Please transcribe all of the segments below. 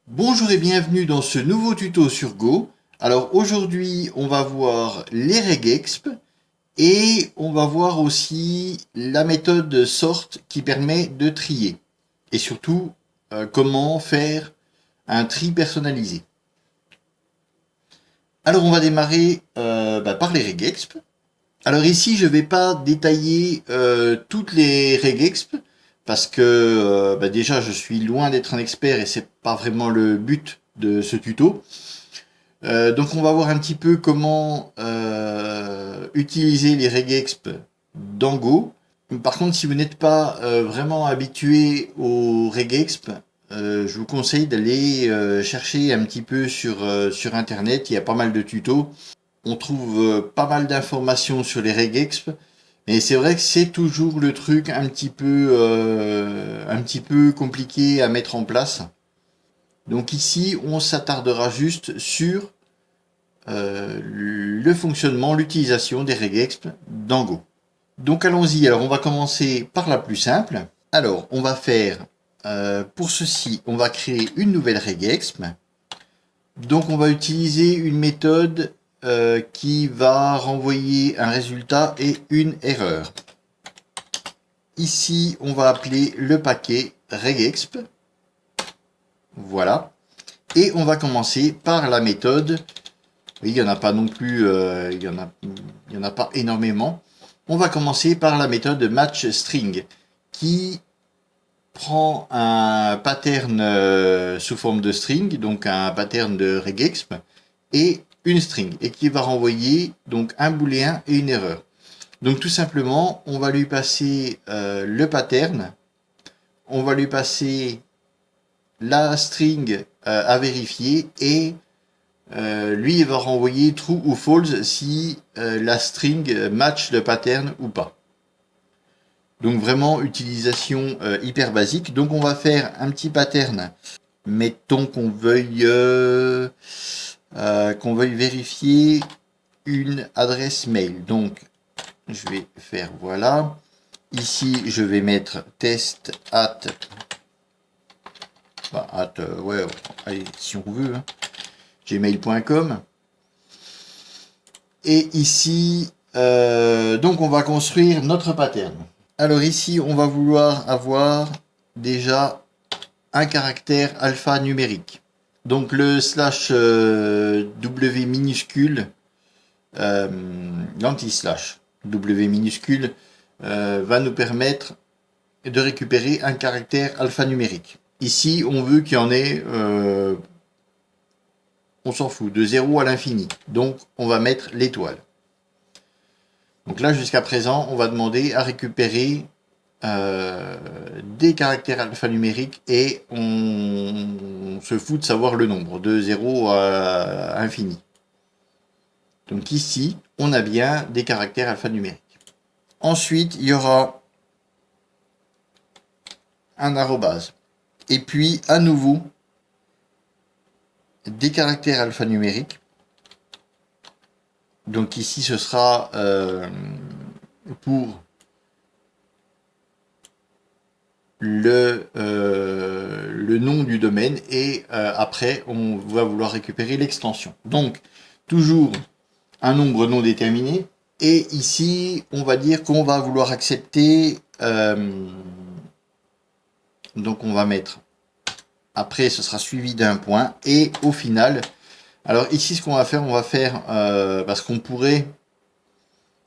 Bonjour et bienvenue dans ce nouveau tuto sur Go. Alors aujourd'hui on va voir les regexp et on va voir aussi la méthode sort qui permet de trier. Et surtout comment faire un tri personnalisé. Alors on va démarrer par les regexp. Alors ici je ne vais pas détailler toutes les regexp parce que déjà je suis loin d'être un expert et c'est pas vraiment le but de ce tuto. Donc on va voir un petit peu comment utiliser les regexp dans Go. Par contre, si vous n'êtes pas vraiment habitué aux regexp, je vous conseille d'aller chercher un petit peu sur internet. Il y a pas mal de tutos. On trouve pas mal d'informations sur les regexp. Mais c'est vrai que c'est toujours le truc un petit peu compliqué à mettre en place. Donc ici, on s'attardera juste sur le fonctionnement, l'utilisation des regexp dans Go. Donc allons-y. Alors on va commencer par la plus simple. Alors on va faire, pour ceci, on va créer une nouvelle regexp. Donc on va utiliser une méthode qui va renvoyer un résultat et une erreur. Ici, on va appeler le paquet regexp. Voilà. Et on va commencer par la méthode. Oui, il n'y en a pas non plus, il y en a pas énormément. On va commencer par la méthode matchString qui prend un pattern sous forme de string, donc un pattern de regexp, et une string, et qui va renvoyer donc un booléen et une erreur. Donc tout simplement, on va lui passer le pattern, on va lui passer la string à vérifier, et lui il va renvoyer true ou false si la string match le pattern ou pas. Donc vraiment utilisation hyper basique. Donc on va faire un petit pattern. Mettons qu'on veuille vérifier une adresse mail. Donc je vais faire voilà. Ici je vais mettre test at ouais, allez, si on veut, hein, gmail.com. Et ici donc on va construire notre pattern. Alors ici on va vouloir avoir déjà un caractère alphanumérique. Donc le /w minuscule, l'anti-slash w minuscule va nous permettre de récupérer un caractère alphanumérique. Ici on veut qu'il y en ait, on s'en fout, de 0 à l'infini. Donc on va mettre l'étoile. Donc là jusqu'à présent on va demander à récupérer des caractères alphanumériques et on se fout de savoir le nombre, de 0 à infini. Donc ici, on a bien des caractères alphanumériques. Ensuite, il y aura un arrobase. Et puis, à nouveau, des caractères alphanumériques. Donc ici, ce sera pour le nom du domaine et après on va vouloir récupérer l'extension. Donc toujours un nombre non déterminé et ici on va dire qu'on va vouloir accepter donc on va mettre après ce sera suivi d'un point et au final alors ici ce qu'on va faire parce qu'on pourrait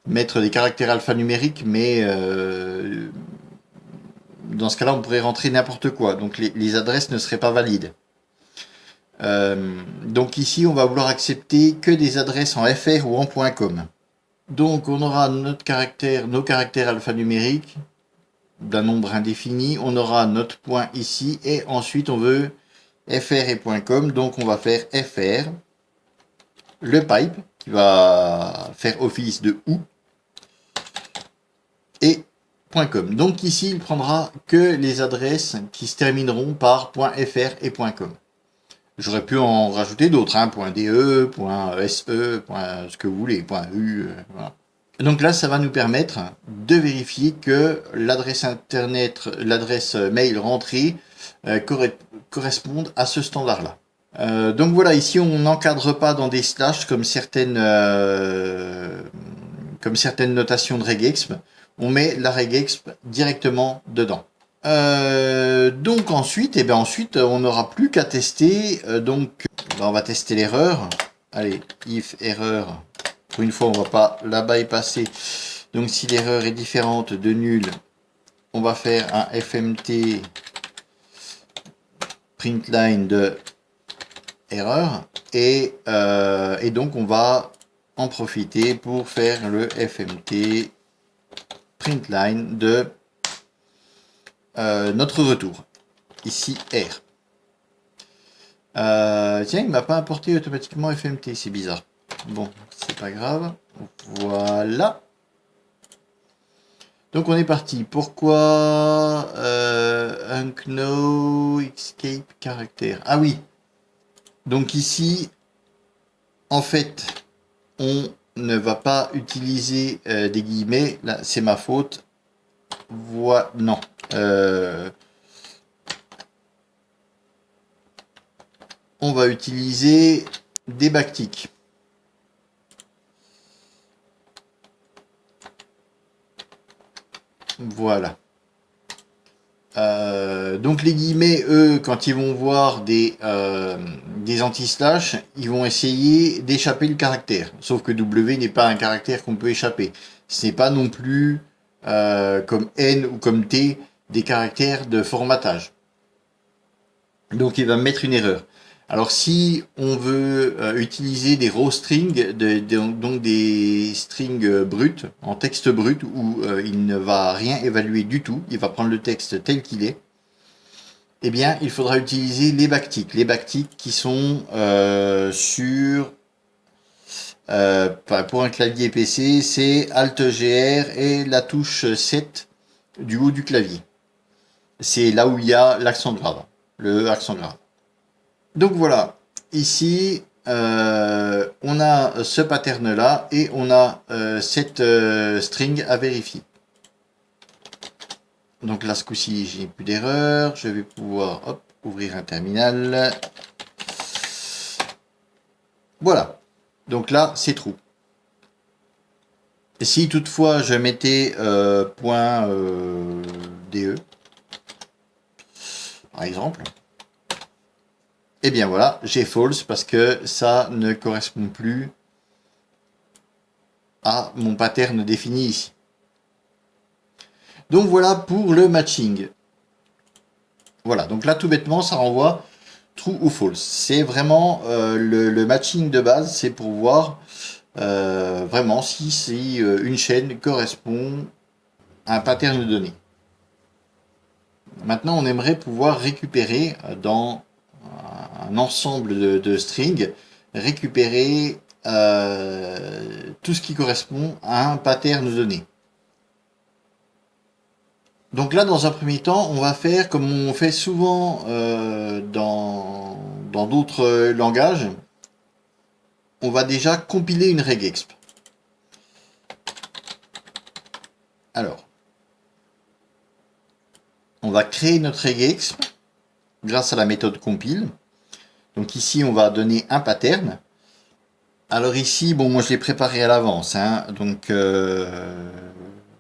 mettre des caractères alphanumériques mais dans ce cas-là, on pourrait rentrer n'importe quoi. Donc, les adresses ne seraient pas valides. Donc ici, on va vouloir accepter que des adresses en FR ou en .com. Donc, on aura nos caractères alphanumériques d'un nombre indéfini. On aura notre point ici. Et ensuite, on veut FR et .com. Donc, on va faire FR. Le pipe, qui va faire office de OU. Et .com. Donc ici, il prendra que les adresses qui se termineront par .fr et .com. J'aurais pu en rajouter d'autres, hein, .de, .se, ce que vous voulez, .u, voilà. Donc là, ça va nous permettre de vérifier que l'adresse internet, l'adresse mail rentrée correspondent à ce standard-là. Donc voilà, ici on n'encadre pas dans des slash comme certaines notations de regexp. On met la regexp directement dedans. Donc ensuite, on n'aura plus qu'à tester. On va tester l'erreur. Allez, if erreur. Pour une fois, on va pas la bypasser. Donc si l'erreur est différente de nul, on va faire un fmt printline de erreur et donc on va en profiter pour faire le fmt printline de notre retour, ici R. Tiens, il m'a pas importé automatiquement fmt, c'est bizarre. Bon, c'est pas grave. Voilà. Donc on est parti. Pourquoi unknown escape caractère? Ah oui. Donc ici, en fait, on ne va pas utiliser des guillemets. Là, c'est ma faute. Voilà. Non. On va utiliser des backticks. Voilà. Donc les guillemets, eux, quand ils vont voir des anti-slash, ils vont essayer d'échapper le caractère. Sauf que W n'est pas un caractère qu'on peut échapper. Ce n'est pas non plus comme N ou comme T des caractères de formatage. Donc il va mettre une erreur. Alors si on veut utiliser des raw strings, donc des strings bruts, en texte brut, où il ne va rien évaluer du tout, il va prendre le texte tel qu'il est, eh bien il faudra utiliser les backticks. Les backticks qui sont pour un clavier PC, c'est Alt-GR et la touche 7 du haut du clavier. C'est là où il y a l'accent grave, le accent grave. Donc voilà, ici, on a ce pattern là et on a cette string à vérifier. Donc là, ce coup-ci, j'ai plus d'erreur. Je vais pouvoir ouvrir un terminal. Voilà. Donc là, c'est true. Et si toutefois je mettais point DE, par exemple, et bien voilà, j'ai false parce que ça ne correspond plus à mon pattern défini ici. Donc voilà pour le matching. Voilà, donc là tout bêtement ça renvoie true ou false. C'est vraiment le matching de base, c'est pour voir vraiment si une chaîne correspond à un pattern donné. Maintenant on aimerait pouvoir récupérer dans un ensemble de strings, récupérer tout ce qui correspond à un pattern donné. Donc là, dans un premier temps, on va faire comme on fait souvent dans d'autres langages. On va déjà compiler une regexp. Alors, on va créer notre regexp grâce à la méthode compile. Donc ici, on va donner un pattern. Alors ici, bon, moi je l'ai préparé à l'avance, hein, donc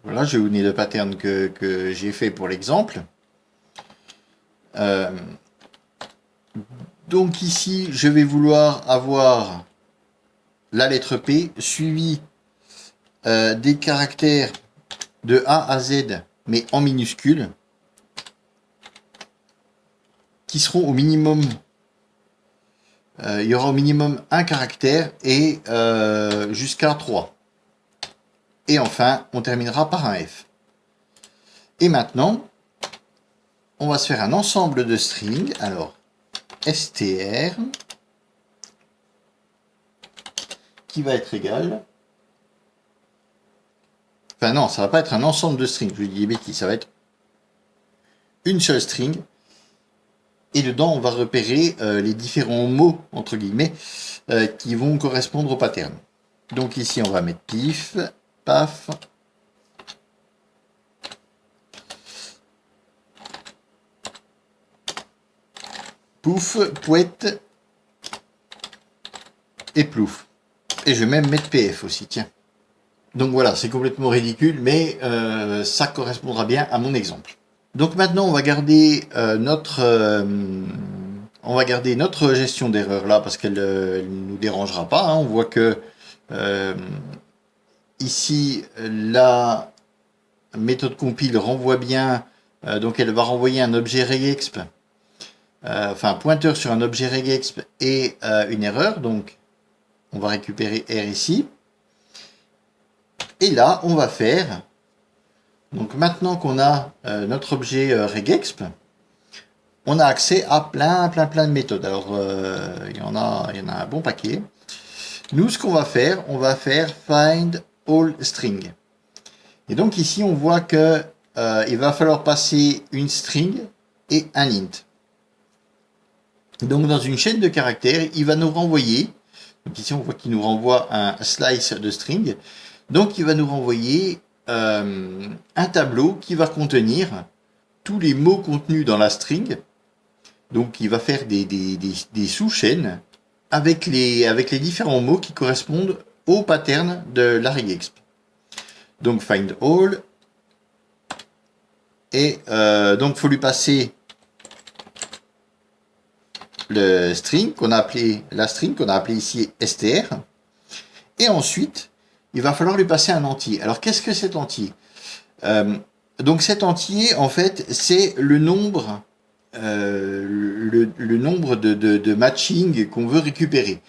voilà, je vais vous donner le pattern que j'ai fait pour l'exemple. Donc ici, je vais vouloir avoir la lettre P suivie des caractères de A à Z, mais en minuscules, qui seront au minimum. Il y aura au minimum un caractère et jusqu'à 3. Et enfin, on terminera par un F. Et maintenant, on va se faire un ensemble de strings. Alors, str, qui va être égal... Enfin non, ça va pas être un ensemble de strings, je dis des bêtises, ça va être une seule string. Et dedans, on va repérer les différents mots, entre guillemets, qui vont correspondre au pattern. Donc ici, on va mettre pif, paf. Pouf, pouette. Et plouf. Et je vais même mettre PF aussi, tiens. Donc voilà, c'est complètement ridicule, mais ça correspondra bien à mon exemple. Donc maintenant, on va garder notre gestion d'erreur là, parce qu'elle ne nous dérangera pas. Hein. On voit que ici, la méthode compile renvoie bien, donc elle va renvoyer un objet regexp, enfin un pointeur sur un objet regexp et une erreur. Donc on va récupérer R ici. Et là, on va faire, donc maintenant qu'on a notre objet regexp, on a accès à plein de méthodes. Alors, il y en a un bon paquet. Nous, ce qu'on va faire, find all string. Et donc ici, on voit que il va falloir passer une string et un int. Donc dans une chaîne de caractères, il va nous renvoyer, donc ici on voit qu'il nous renvoie un slice de string, donc il va nous renvoyer un tableau qui va contenir tous les mots contenus dans la string. Donc il va faire des sous-chaînes avec les différents mots qui correspondent au pattern de la regexp. Donc find all, et donc il faut lui passer le string qu'on a appelé ici str, et ensuite il va falloir lui passer un entier. Alors qu'est-ce que cet entier? Donc cet entier, en fait, c'est le nombre le nombre de matching qu'on veut récupérer.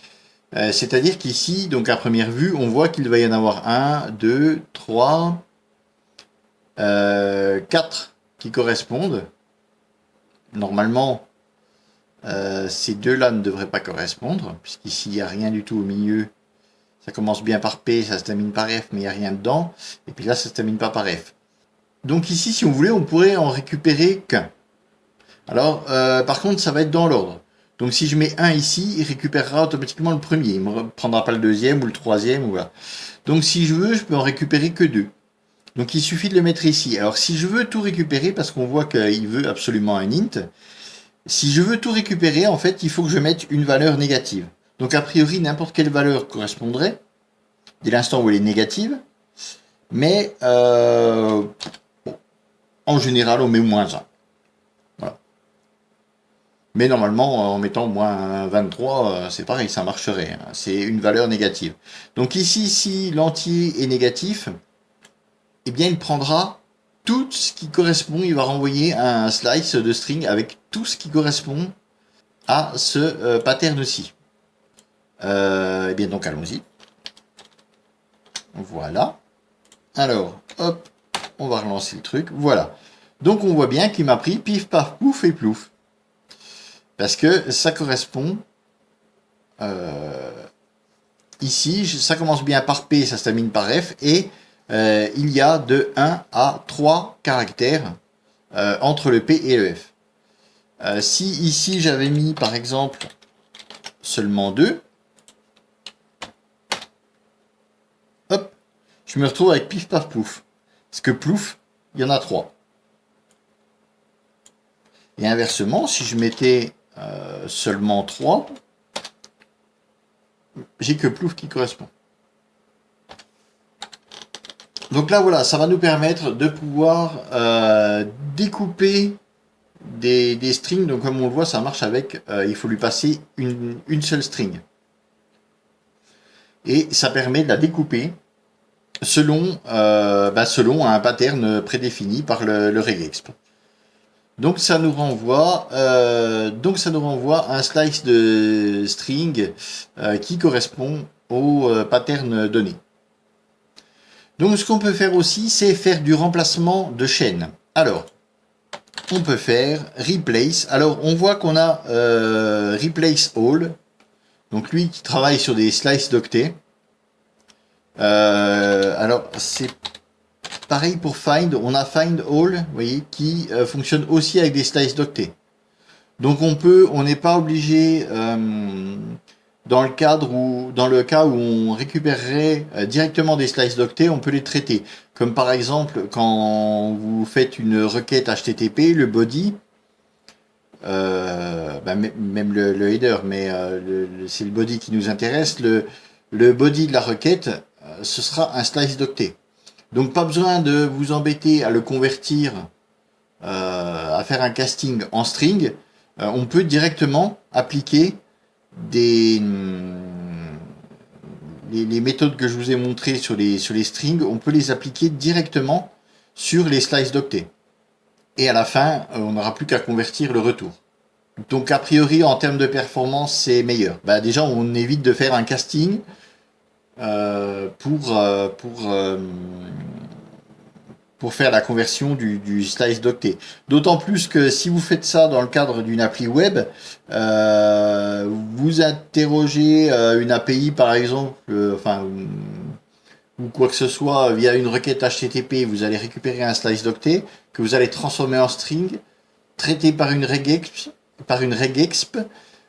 C'est-à-dire qu'ici, donc à première vue, on voit qu'il va y en avoir 1, 2, 3, 4 qui correspondent. Normalement, ces deux-là ne devraient pas correspondre, puisqu'ici, il n'y a rien du tout au milieu. Ça commence bien par P, ça se termine par F, mais il n'y a rien dedans. Et puis là, ça se termine pas par F. Donc ici, si on voulait, on pourrait en récupérer qu'un. Alors, par contre, ça va être dans l'ordre. Donc si je mets 1 ici, il récupérera automatiquement le premier. Il ne me prendra pas le deuxième ou le troisième. Ou voilà. Donc si je veux, je peux en récupérer que 2. Donc il suffit de le mettre ici. Alors si je veux tout récupérer, parce qu'on voit qu'il veut absolument un int, si je veux tout récupérer, en fait, il faut que je mette une valeur négative. Donc a priori, n'importe quelle valeur correspondrait, dès l'instant où elle est négative. Mais en général, on met -1. Voilà. Mais normalement, en mettant -23, c'est pareil, ça marcherait. C'est une valeur négative. Donc ici, si l'entier est négatif, eh bien, il prendra tout ce qui correspond. Il va renvoyer un slice de string avec tout ce qui correspond à ce pattern-ci. Eh bien, donc, allons-y. Voilà. Alors, hop, on va relancer le truc. Voilà. Donc, on voit bien qu'il m'a pris pif, paf, pouf et plouf. Parce que ça correspond... ici, ça commence bien par P, ça se termine par F. Et il y a de 1 à 3 caractères entre le P et le F. Si ici, j'avais mis, par exemple, seulement 2... hop, je me retrouve avec pif, paf, plouf. Parce que plouf, il y en a 3. Et inversement, si je mettais seulement 3, j'ai que plouf qui correspond. Donc là, voilà, ça va nous permettre de pouvoir découper des strings. Donc comme on le voit, ça marche avec, il faut lui passer une seule string. Et ça permet de la découper selon un pattern prédéfini par le regexp. Donc ça nous renvoie un slice de string qui correspond au pattern donné. Donc ce qu'on peut faire aussi, c'est faire du remplacement de chaîne. Alors, on peut faire replace. Alors on voit qu'on a replace all. Donc lui qui travaille sur des slices d'octets. Alors c'est pareil pour find, on a find all, vous voyez, qui fonctionne aussi avec des slices d'octets. Donc on n'est pas obligé dans le cas où on récupérerait directement des slices d'octets, on peut les traiter. Comme par exemple, quand vous faites une requête HTTP, le body, même le header, mais c'est le body qui nous intéresse, le body de la requête, ce sera un slice d'octet. Donc pas besoin de vous embêter à le convertir, à faire un casting en string. On peut directement appliquer les méthodes que je vous ai montrées sur les strings, on peut les appliquer directement sur les slices d'octets. Et à la fin, on n'aura plus qu'à convertir le retour. Donc a priori, en termes de performance, c'est meilleur. Déjà, on évite de faire un casting pour faire la conversion du slice d'octet. D'autant plus que si vous faites ça dans le cadre d'une appli web, vous interrogez une API par exemple, ou quoi que ce soit via une requête HTTP, vous allez récupérer un slice d'octet que vous allez transformer en string, traité par une regexp,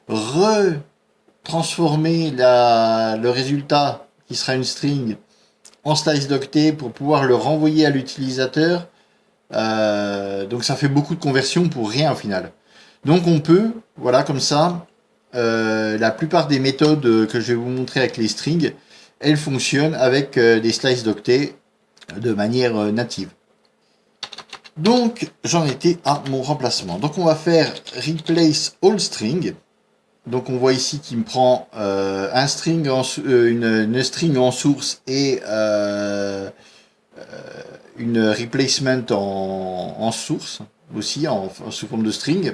retransformer le résultat qui sera une string en slice d'octet pour pouvoir le renvoyer à l'utilisateur. Donc ça fait beaucoup de conversions pour rien au final. Donc on peut, voilà, comme ça, la plupart des méthodes que je vais vous montrer avec les strings, elles fonctionnent avec des slices d'octet de manière native. Donc j'en étais à mon remplacement. Donc on va faire replace all string. Donc on voit ici qu'il me prend un string une string en source et une replacement en source aussi sous forme de string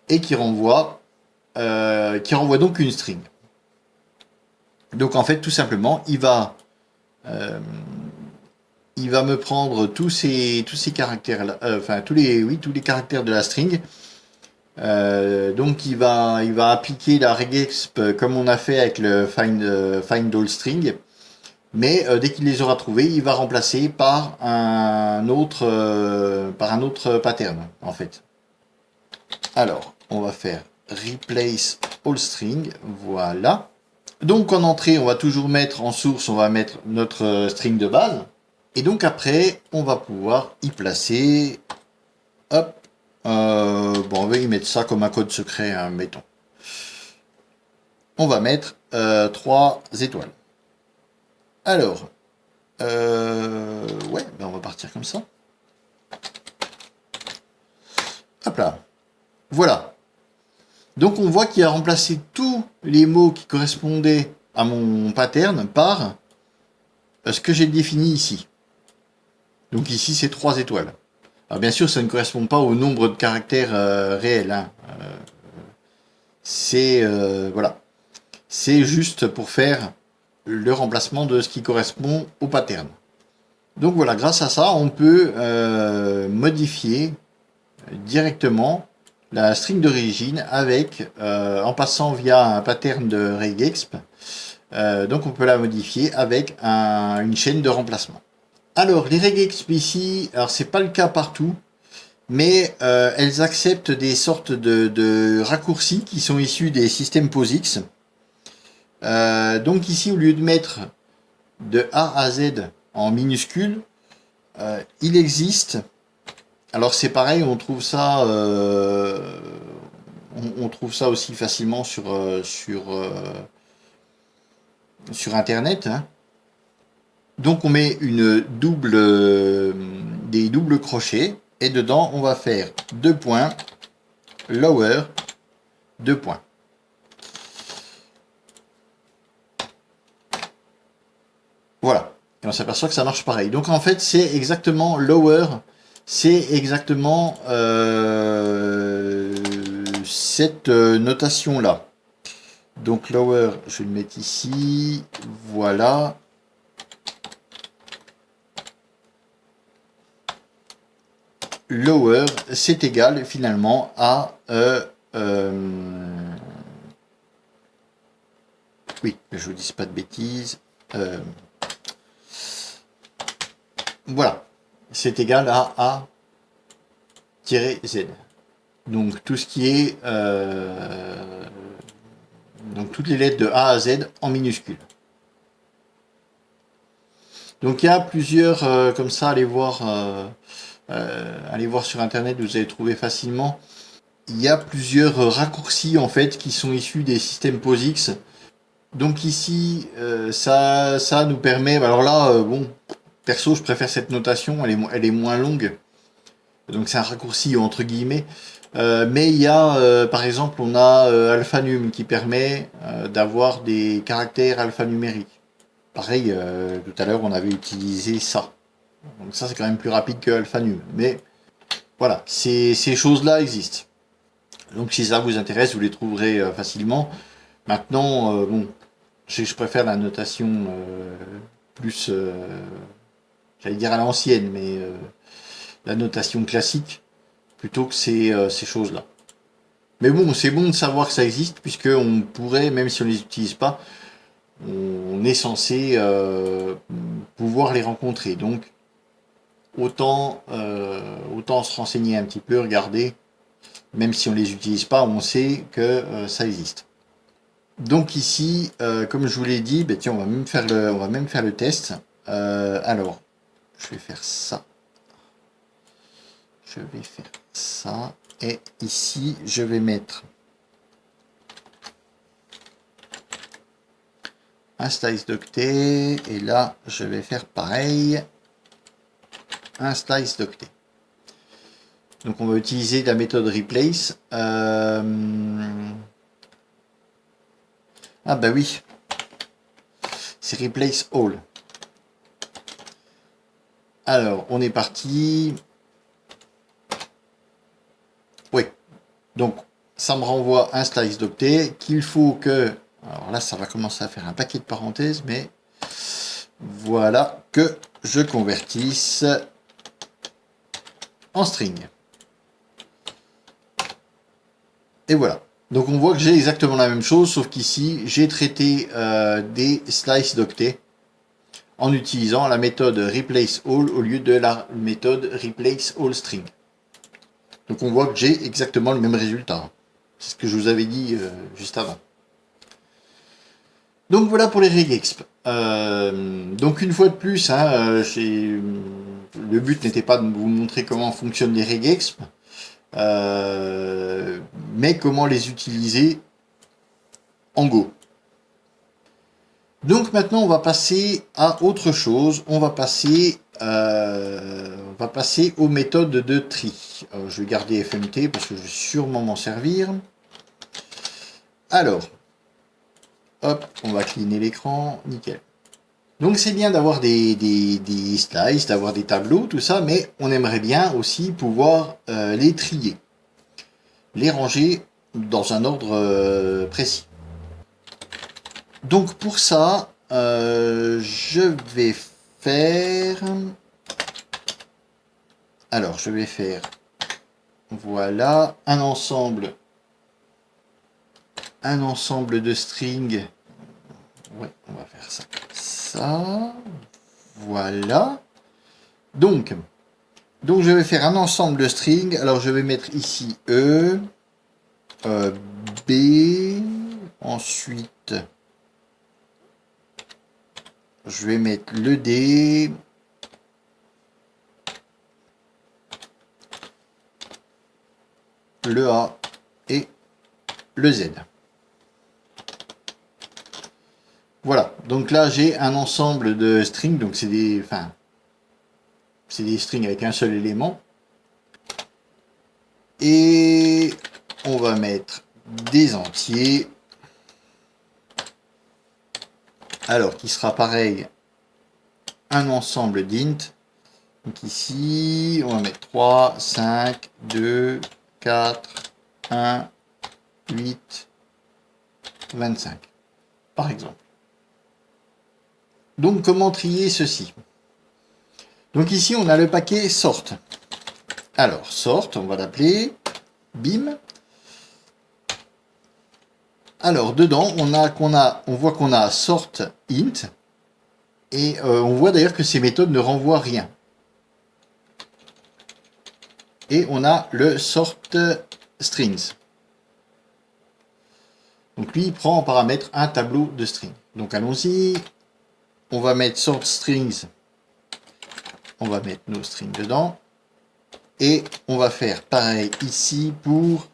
et qui renvoie donc une string. Donc en fait tout simplement il va me prendre tous ces caractères là, tous les caractères de la string. Donc il va appliquer la regexp comme on a fait avec le find all string, mais dès qu'il les aura trouvés, il va remplacer par un autre pattern en fait. Alors on va faire replace all string, voilà. Donc en entrée, on va toujours mettre en source, on va mettre notre string de base, et donc après on va pouvoir y placer, hop. On va y mettre ça comme un code secret, hein, mettons. On va mettre 3 étoiles. Alors, ouais, on va partir comme ça. Hop là. Voilà. Donc on voit qu'il a remplacé tous les mots qui correspondaient à mon pattern par ce que j'ai défini ici. Donc ici c'est 3 étoiles. Alors bien sûr, ça ne correspond pas au nombre de caractères réels. Hein. Voilà. C'est juste pour faire le remplacement de ce qui correspond au pattern. Donc voilà, grâce à ça, on peut modifier directement la string d'origine en passant via un pattern de regexp. Donc on peut la modifier avec une chaîne de remplacement. Alors les regexp ici, alors c'est pas le cas partout, mais elles acceptent des sortes de raccourcis qui sont issus des systèmes POSIX. Donc ici, au lieu de mettre de A à Z en minuscules, il existe, alors c'est pareil, on trouve ça aussi facilement sur internet, hein. Donc on met des doubles crochets et dedans on va faire 2 points, lower, 2 points. Voilà, et on s'aperçoit que ça marche pareil. Donc en fait c'est exactement lower, c'est exactement cette notation là. Donc lower, je vais le mettre ici, voilà. Lower, c'est égal finalement à oui, je vous dis pas de bêtises. Voilà, c'est égal à A-Z. Donc tout ce qui est Donc toutes les lettres de A à Z en minuscules. Donc il y a plusieurs, comme ça, allez voir sur internet, vous allez trouver facilement. Il y a plusieurs raccourcis en fait qui sont issus des systèmes POSIX. Donc ici, ça nous permet. Alors là, bon, perso, je préfère cette notation, elle est moins longue. Donc c'est un raccourci entre guillemets. Mais il y a, par exemple, on a alphanum qui permet d'avoir des caractères alphanumériques. Pareil, tout à l'heure, on avait utilisé ça. Donc ça, c'est quand même plus rapide que alphanum. Mais voilà, ces choses-là existent. Donc si ça vous intéresse, vous les trouverez facilement. Maintenant, bon, je préfère la notation plus, j'allais dire à l'ancienne, mais la notation classique, plutôt que ces choses-là. Mais bon, c'est bon de savoir que ça existe, puisqu'on pourrait, même si on ne les utilise pas, on est censé pouvoir les rencontrer. Donc, autant se renseigner un petit peu, regarder, même si on ne les utilise pas, on sait que ça existe. Donc ici, comme je vous l'ai dit, ben tiens, on va même faire le test. Alors, je vais faire ça. Je vais faire ça. Et ici, je vais mettre un slice d'octet. Et là, je vais faire pareil. Un slice d'octet. Donc on va utiliser la méthode replace. Ah bah oui. C'est replace all. Alors, on est parti. Oui. Donc, ça me renvoie un slice d'octet qu'il faut que... Alors là, ça va commencer à faire un paquet de parenthèses, mais voilà, que je convertisse en string. Et voilà. Donc on voit que j'ai exactement la même chose, sauf qu'ici, j'ai traité des slices d'octets en utilisant la méthode replace all au lieu de la méthode replace all string. Donc on voit que j'ai exactement le même résultat. C'est ce que je vous avais dit juste avant. Donc voilà pour les regexp. Donc une fois de plus, hein, le but n'était pas de vous montrer comment fonctionnent les regexp, mais comment les utiliser en Go. Donc maintenant on va passer à autre chose. On va passer aux méthodes de tri. Je vais garder FMT parce que je vais sûrement m'en servir. Alors, hop, on va cleaner l'écran, nickel. Donc c'est bien d'avoir des slices, d'avoir des tableaux, tout ça, mais on aimerait bien aussi pouvoir les trier, les ranger dans un ordre précis. Donc pour ça, je vais faire... Alors je vais faire, voilà, un ensemble de strings. Ouais, on va faire ça. Ça, voilà. Donc je vais faire un ensemble de strings. Alors je vais mettre ici E, B, ensuite je vais mettre le D, le A et le Z. Voilà, donc là j'ai un ensemble de strings, donc c'est des strings avec un seul élément. Et on va mettre des entiers. Alors, qui sera pareil, un ensemble d'int. Donc ici, on va mettre 3, 5, 2, 4, 1, 8, 25, par exemple. Donc, comment trier ceci? Donc ici, on a le paquet sort. Alors, sort, on va l'appeler, bim. Alors, dedans, on voit qu'on a sort int, et on voit d'ailleurs que ces méthodes ne renvoient rien. Et on a le sort strings. Donc lui, il prend en paramètre un tableau de string. Donc allons-y. On va mettre sort strings. On va mettre nos strings dedans. Et on va faire pareil ici pour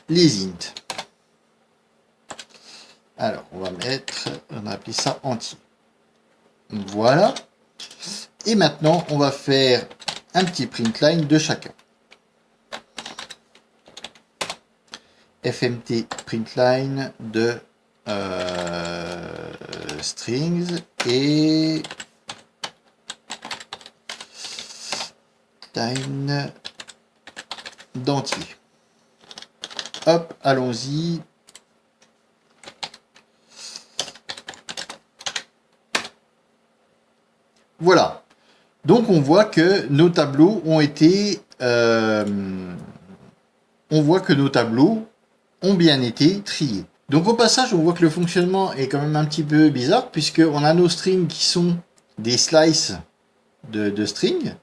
les int. Alors, on va appeler ça entier. Voilà. Et maintenant, on va faire un petit print line de chacun. FMT print line de strings et line d'entier. Hop, allons-y. Voilà. Donc on voit que nos tableaux ont été bien été triés. Donc au passage, on voit que le fonctionnement est quand même un petit peu bizarre puisqu'on a nos strings qui sont des slices de strings.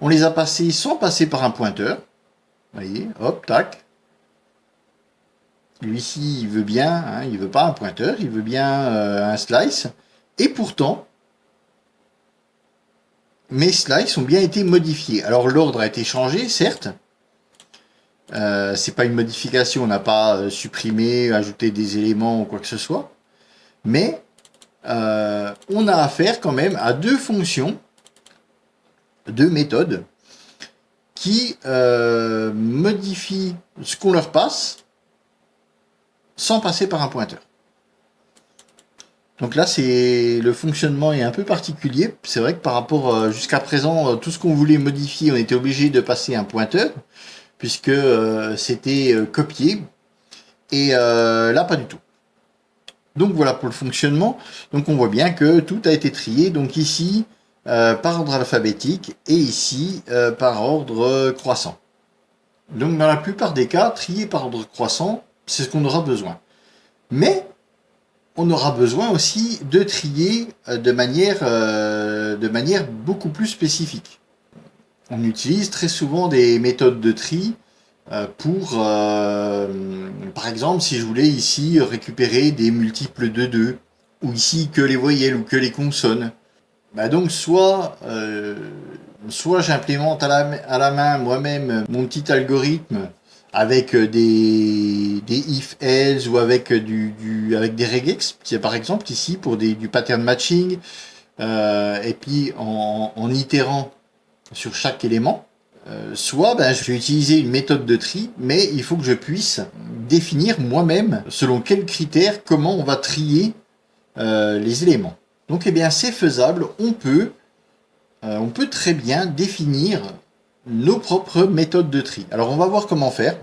On les a passés sans passer par un pointeur. Vous voyez, hop, tac. Lui-ci, il veut bien, hein, il veut pas un pointeur, il veut bien un slice. Et pourtant, mes slices ont bien été modifiés. Alors l'ordre a été changé, certes. C'est pas une modification, on n'a pas supprimé, ajouté des éléments ou quoi que ce soit. Mais on a affaire quand même à deux fonctions, deux méthodes qui modifient ce qu'on leur passe sans passer par un pointeur. Donc là, le fonctionnement est un peu particulier. C'est vrai que par rapport jusqu'à présent, tout ce qu'on voulait modifier, on était obligé de passer un pointeur, puisque c'était copié. Et là, pas du tout. Donc voilà pour le fonctionnement. Donc on voit bien que tout a été trié. Donc ici, par ordre alphabétique, et ici, par ordre croissant. Donc dans la plupart des cas, trier par ordre croissant, c'est ce qu'on aura besoin. Mais on aura besoin aussi de trier de manière beaucoup plus spécifique. On utilise très souvent des méthodes de tri pour, par exemple, si je voulais ici récupérer des multiples de 2, ou ici que les voyelles ou que les consonnes. Bah donc soit j'implémente à la main moi-même mon petit algorithme avec des if-else ou avec avec des regex, par exemple ici pour du pattern matching, et puis en itérant sur chaque élément. Soit je vais utiliser une méthode de tri, mais il faut que je puisse définir moi-même selon quels critères comment on va trier les éléments. Donc eh bien c'est faisable, on peut très bien définir nos propres méthodes de tri. Alors on va voir comment faire.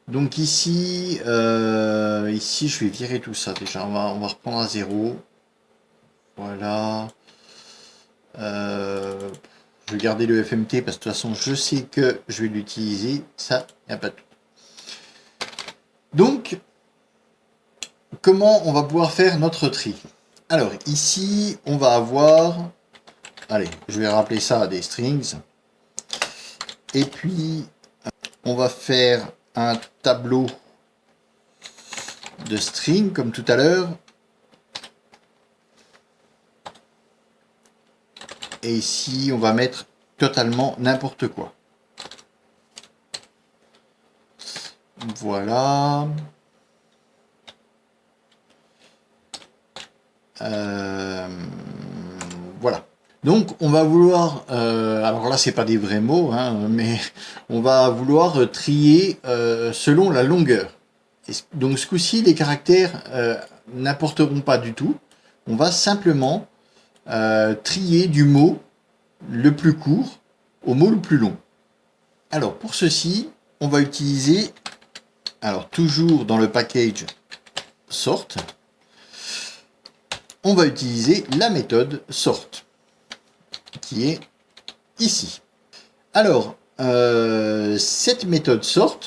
Donc ici je vais virer tout ça déjà, on va reprendre à 0. Voilà. Je vais garder le FMT parce que de toute façon je sais que je vais l'utiliser. Ça, il n'y a pas de tout. Donc, comment on va pouvoir faire notre tri? Alors ici, on va avoir, allez, je vais rappeler ça des strings. Et puis, on va faire un tableau de string comme tout à l'heure. Et ici, on va mettre totalement n'importe quoi. Voilà. Voilà. Donc, on va vouloir... alors là, c'est pas des vrais mots, hein, mais on va vouloir trier selon la longueur. Donc, ce coup-ci, les caractères n'importeront pas du tout. On va simplement trier du mot le plus court au mot le plus long. Alors pour ceci, on va utiliser, alors toujours dans le package sort, on va utiliser la méthode sort qui est ici. Alors cette méthode sort,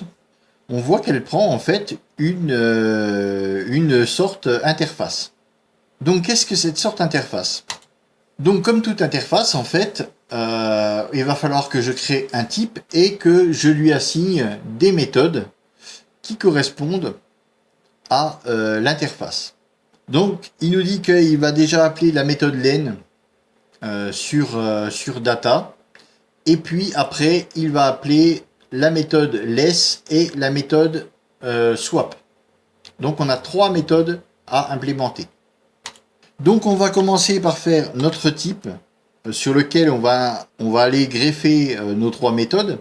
on voit qu'elle prend en fait une sorte interface. Donc qu'est-ce que cette sorte interface? Donc comme toute interface, en fait, il va falloir que je crée un type et que je lui assigne des méthodes qui correspondent à l'interface. Donc, il nous dit qu'il va déjà appeler la méthode len sur data. Et puis après, il va appeler la méthode less et la méthode swap. Donc, on a 3 méthodes à implémenter. Donc, on va commencer par faire notre type sur lequel on va aller greffer nos 3 méthodes.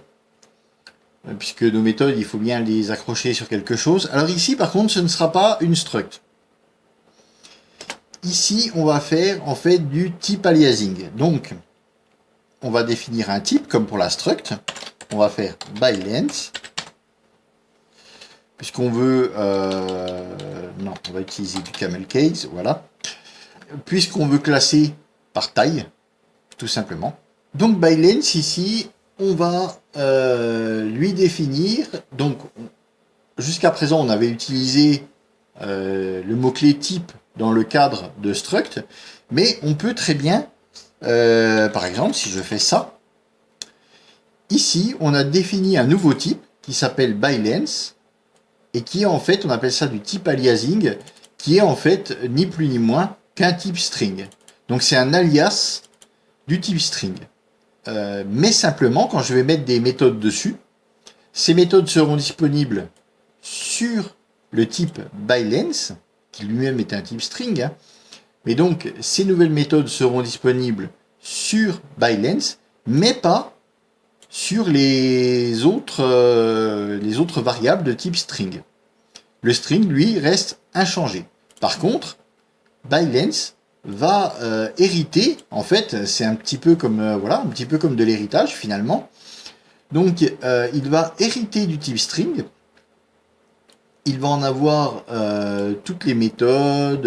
Puisque nos méthodes, il faut bien les accrocher sur quelque chose. Alors ici, par contre, ce ne sera pas une struct. Ici, on va faire en fait du type aliasing. Donc, on va définir un type comme pour la struct. On va faire byLength. Puisqu'on veut... non, on va utiliser du camel case, voilà. Puisqu'on veut classer par taille, tout simplement. Donc, byLength, ici, on va lui définir... Donc, jusqu'à présent, on avait utilisé le mot-clé type dans le cadre de struct, mais on peut très bien, par exemple, si je fais ça, ici, on a défini un nouveau type qui s'appelle byLength, et qui est en fait, on appelle ça du type aliasing, qui est en fait ni plus ni moins qu'un type string. Donc c'est un alias du type string. Mais simplement, quand je vais mettre des méthodes dessus, ces méthodes seront disponibles sur le type byLength, qui lui-même est un type string. Hein. Mais donc, ces nouvelles méthodes seront disponibles sur byLength, mais pas sur les autres variables de type string. Le string, lui, reste inchangé. Par contre, byLength va hériter, en fait, c'est un petit peu comme voilà, un petit peu comme de l'héritage finalement. Donc, il va hériter du type string. Il va en avoir toutes les méthodes,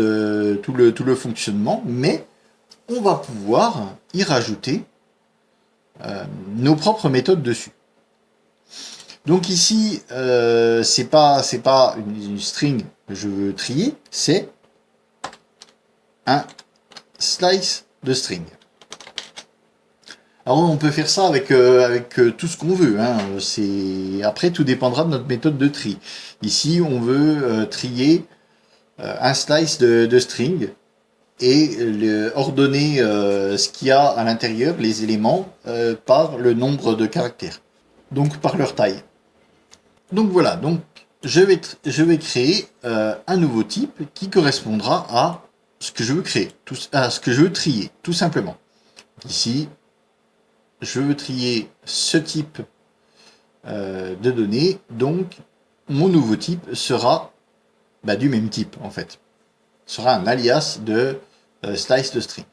tout le fonctionnement, mais on va pouvoir y rajouter nos propres méthodes dessus. Donc ici, c'est pas une string que je veux trier, c'est un slice de string. Alors on peut faire ça avec tout ce qu'on veut. Hein. Après, tout dépendra de notre méthode de tri. Ici, on veut trier un slice de string et ordonner ce qu'il y a à l'intérieur, les éléments, par le nombre de caractères, donc par leur taille. Donc voilà, donc je vais créer un nouveau type qui correspondra à ce que je veux créer, à ce que je veux trier, tout simplement. Ici, je veux trier ce type de données, donc mon nouveau type sera du même type en fait. Ce sera un alias de slice de string.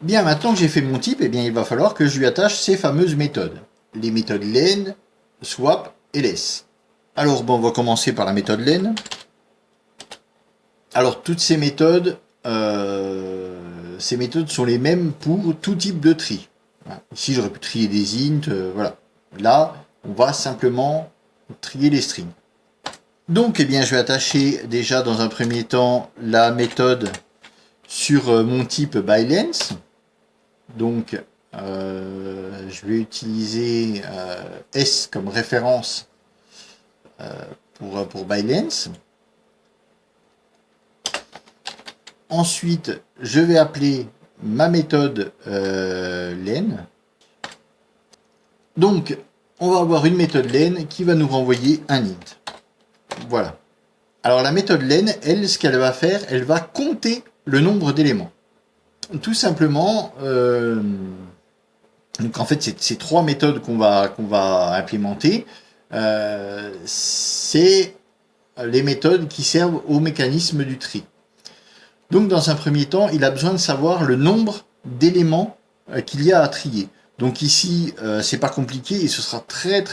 Bien, maintenant que j'ai fait mon type, il va falloir que je lui attache ces fameuses méthodes. Les méthodes len, swap et less. Alors, on va commencer par la méthode len. Alors, toutes ces méthodes sont les mêmes pour tout type de tri. Ici, j'aurais pu trier des int, voilà. Là, on va simplement trier les strings. Donc, je vais attacher déjà dans un premier temps la méthode sur mon type byLength. Donc, je vais utiliser S comme référence pour byLength. Ensuite, je vais appeler ma méthode len. Donc, on va avoir une méthode len qui va nous renvoyer un int. Voilà. Alors, la méthode len, elle, ce qu'elle va faire, elle va compter le nombre d'éléments. Tout simplement, donc en fait, ces 3 méthodes qu'on va implémenter, c'est les méthodes qui servent au mécanisme du tri. Donc, dans un premier temps, il a besoin de savoir le nombre d'éléments qu'il y a à trier. Donc ici, c'est pas compliqué et ce sera très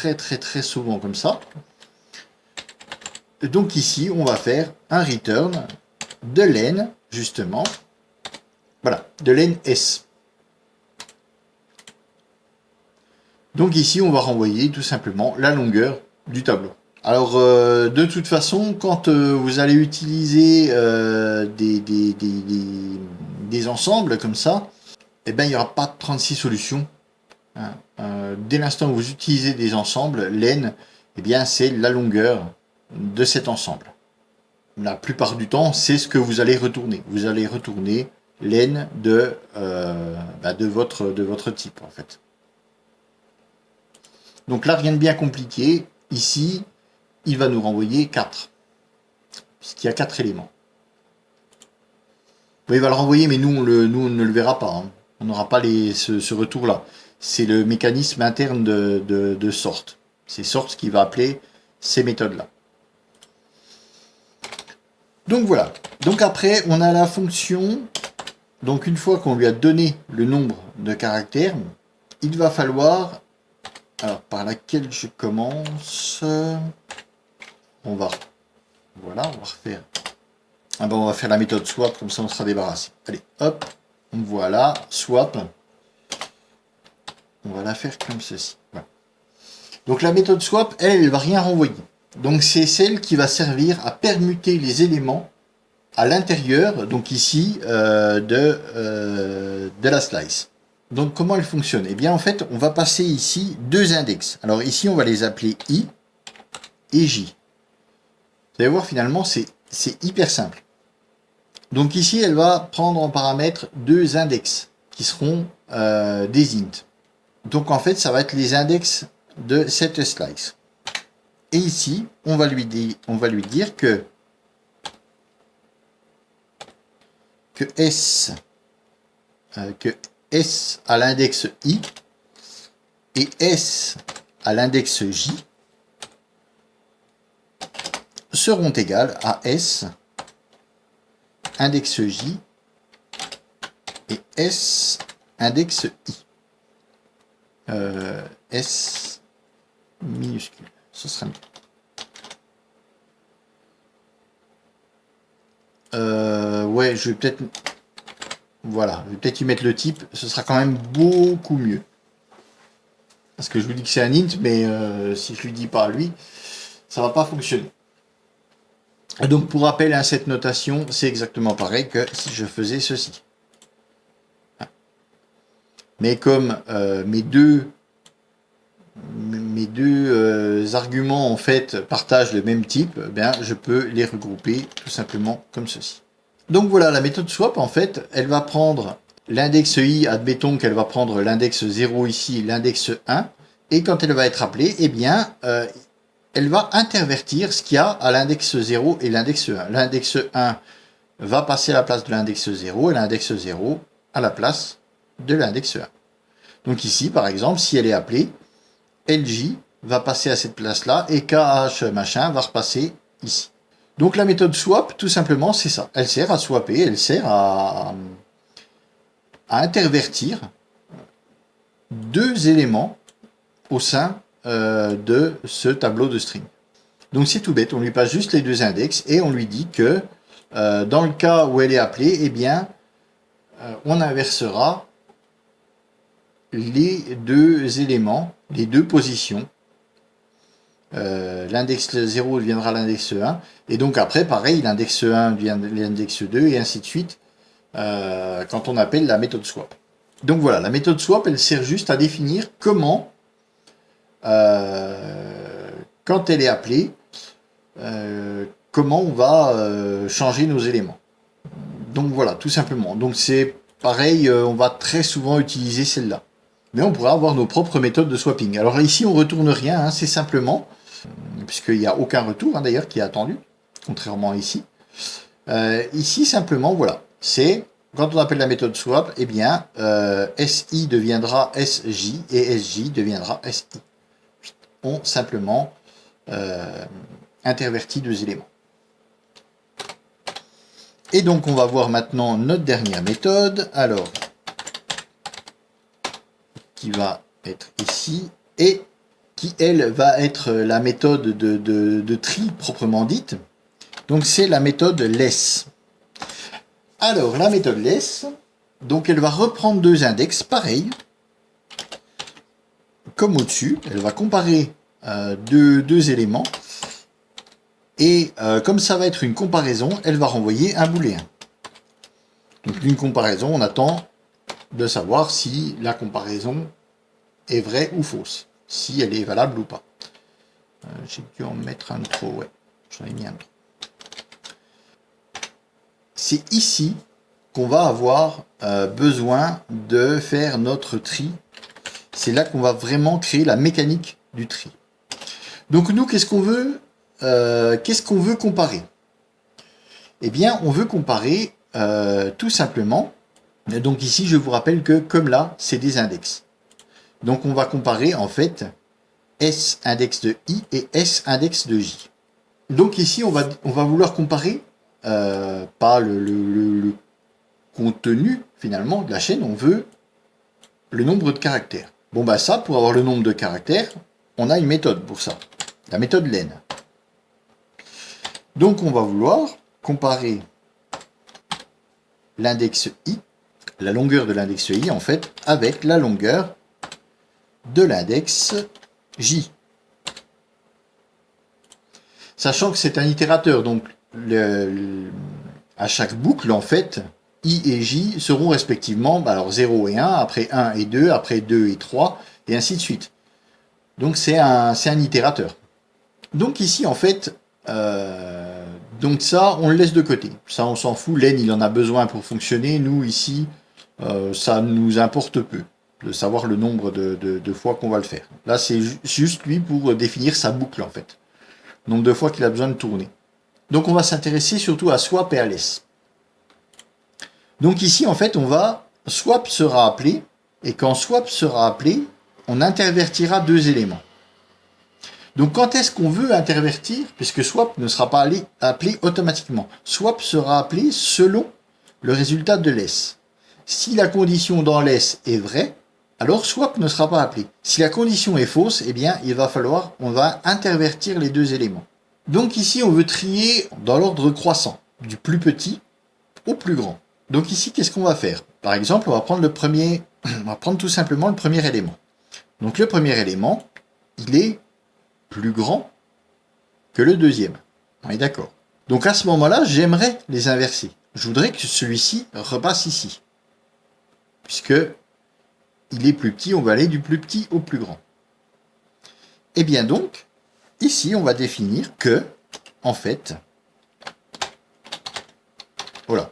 souvent comme ça. Donc ici, on va faire un return de len, justement. Voilà, de len s. Donc ici, on va renvoyer tout simplement la longueur du tableau. Alors, de toute façon, quand vous allez utiliser des ensembles comme ça, eh ben, il n'y aura pas 36 solutions. Hein. Dès l'instant où vous utilisez des ensembles, len, eh bien, c'est la longueur de cet ensemble. La plupart du temps, c'est ce que vous allez retourner. Vous allez retourner len de votre type, en fait. Donc là, rien de bien compliqué. Ici, il va nous renvoyer 4, puisqu'il y a 4 éléments. Oui, il va le renvoyer, mais nous, on ne le verra pas. Hein. On n'aura pas ce retour-là. C'est le mécanisme interne de sort. C'est sort qui va appeler ces méthodes-là. Donc voilà. Donc après, on a la fonction. Donc une fois qu'on lui a donné le nombre de caractères, il va falloir... Alors, par laquelle je commence... On va... Voilà, on va refaire... Ah ben, on va faire la méthode swap, comme ça on sera débarrassé. Allez, hop, voilà, swap. On va la faire comme ceci. Voilà. Donc la méthode swap, elle ne va rien renvoyer. Donc c'est celle qui va servir à permuter les éléments à l'intérieur, donc ici, de la slice. Donc comment elle fonctionne? Eh bien en fait, on va passer ici 2 index. Alors ici, on va les appeler I et J. Vous allez voir, finalement, c'est hyper simple. Donc ici, elle va prendre en paramètre 2 index qui seront des int. Donc en fait, ça va être les index de cette slice. Et ici, on va lui dire que S à l'index I et S à l'index J seront égales à S index J et S index I. S minuscule, ce sera mieux. Ouais, je vais peut-être... Voilà, je vais peut-être y mettre le type, ce sera quand même beaucoup mieux. Parce que je vous dis que c'est un int, mais si je lui dis pas à lui, ça va pas fonctionner. Et donc pour rappel, hein, cette notation, c'est exactement pareil que si je faisais ceci. Mais comme mes deux arguments en fait partagent le même type, eh bien, je peux les regrouper tout simplement comme ceci. Donc voilà, la méthode swap en fait, elle va prendre l'index i, admettons qu'elle va prendre l'index 0 ici, l'index 1, et quand elle va être appelée, eh bien, elle va intervertir ce qu'il y a à l'index 0 et l'index 1. L'index 1 va passer à la place de l'index 0 et l'index 0 à la place de l'index 1. Donc ici, par exemple, si elle est appelée, LJ va passer à cette place-là et KH machin va repasser ici. Donc la méthode swap, tout simplement, c'est ça. Elle sert à swapper, elle sert à intervertir 2 éléments au sein de ce tableau de string. Donc c'est tout bête, on lui passe juste les 2 index et on lui dit que dans le cas où elle est appelée, eh bien, on inversera les 2 éléments, les 2 positions. L'index 0 deviendra l'index 1, et donc après, pareil, l'index 1 devient l'index 2, et ainsi de suite, quand on appelle la méthode swap. Donc voilà, la méthode swap, elle sert juste à définir comment, quand elle est appelée, comment on va changer nos éléments. Donc voilà, tout simplement. Donc c'est pareil, on va très souvent utiliser celle-là. Mais on pourra avoir nos propres méthodes de swapping. Alors ici, on retourne rien, hein, c'est simplement, puisqu'il n'y a aucun retour hein, d'ailleurs qui est attendu, contrairement à ici. Ici, simplement, voilà, c'est, quand on appelle la méthode swap, eh bien, SI deviendra SJ et SJ deviendra SI. On simplement intervertit 2 éléments. Et donc, on va voir maintenant notre dernière méthode. Alors, qui va être ici, et qui, elle, va être la méthode de tri proprement dite. Donc, c'est la méthode less. Alors, la méthode less, donc elle va reprendre 2 index, pareil, comme au-dessus. Elle va comparer 2 éléments, et comme ça va être une comparaison, elle va renvoyer un booléen. Donc, d'une comparaison, on attend de savoir si la comparaison est vraie ou fausse, si elle est valable ou pas. J'ai dû en mettre un trop, ouais, j'en ai mis un trop. C'est ici qu'on va avoir besoin de faire notre tri. C'est là qu'on va vraiment créer la mécanique du tri. Donc nous, qu'est-ce qu'on veut comparer? Eh bien, on veut comparer tout simplement. Donc ici, je vous rappelle que comme là, c'est des index. Donc on va comparer en fait S index de I et S index de J. Donc ici, on va vouloir comparer pas le contenu finalement de la chaîne, on veut le nombre de caractères. Bon bah ça, pour avoir le nombre de caractères, on a une méthode pour ça, la méthode len. Donc on va vouloir comparer l'index I, la longueur de l'index I en fait, avec la longueur de l'index J. Sachant que c'est un itérateur, donc à chaque boucle en fait, I et J seront respectivement alors 0 et 1, après 1 et 2, après 2 et 3, et ainsi de suite. Donc c'est un itérateur. Donc ici en fait, donc ça on le laisse de côté. Ça on s'en fout, len il en a besoin pour fonctionner. Nous ici, ça nous importe peu de savoir le nombre de fois qu'on va le faire. Là c'est juste lui pour définir sa boucle en fait. Nombre de fois qu'il a besoin de tourner. Donc on va s'intéresser surtout à swap et à less. Donc ici, en fait, swap sera appelé, et quand swap sera appelé, on intervertira deux éléments. Donc quand est-ce qu'on veut intervertir, puisque swap ne sera pas appelé automatiquement. Swap sera appelé selon le résultat de less. Si la condition dans less est vraie, alors swap ne sera pas appelé. Si la condition est fausse, eh bien, on va intervertir les deux éléments. Donc ici, on veut trier dans l'ordre croissant, du plus petit au plus grand. Donc ici, qu'est-ce qu'on va faire? Par exemple, on va prendre tout simplement le premier élément. Donc le premier élément, il est plus grand que le deuxième. On est d'accord. Donc à ce moment-là, j'aimerais les inverser. Je voudrais que celui-ci repasse ici. Puisque il est plus petit, on va aller du plus petit au plus grand. Et bien donc, ici, on va définir que, en fait, voilà.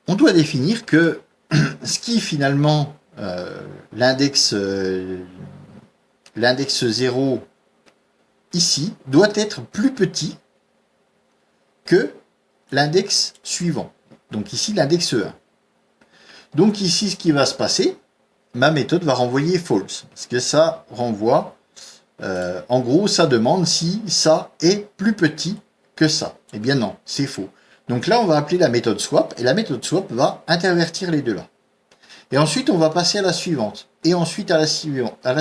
On doit définir que ce qui finalement, l'index 0 ici, doit être plus petit que l'index suivant. Donc ici, l'index 1. Donc ici, ce qui va se passer, ma méthode va renvoyer false. Parce que ça renvoie, en gros, ça demande si ça est plus petit que ça. Eh bien non, c'est faux. Donc là, on va appeler la méthode swap, et la méthode swap va intervertir les deux là. Et ensuite, on va passer à la suivante, et ensuite à la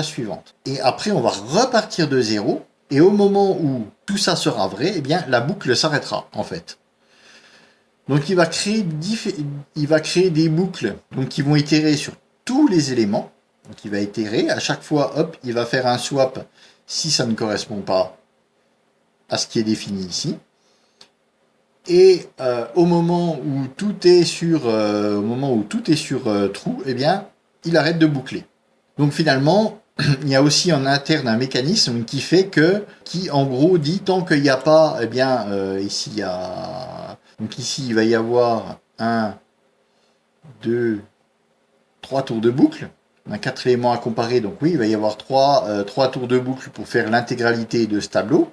suivante. Et après, on va repartir de 0, et au moment où tout ça sera vrai, eh bien, la boucle s'arrêtera, en fait. Donc, il va créer des boucles donc, qui vont itérer sur tous les éléments. Donc, il va itérer. À chaque fois, hop, il va faire un swap si ça ne correspond pas à ce qui est défini ici. Et au moment où tout est sur true, eh bien, il arrête de boucler. Donc finalement, il y a aussi en interne un mécanisme qui en gros dit tant qu'il n'y a pas, eh bien, ici il va y avoir 1, 2, 3 tours de boucle. On a 4 éléments à comparer, donc oui, il va y avoir 3 tours de boucle pour faire l'intégralité de ce tableau.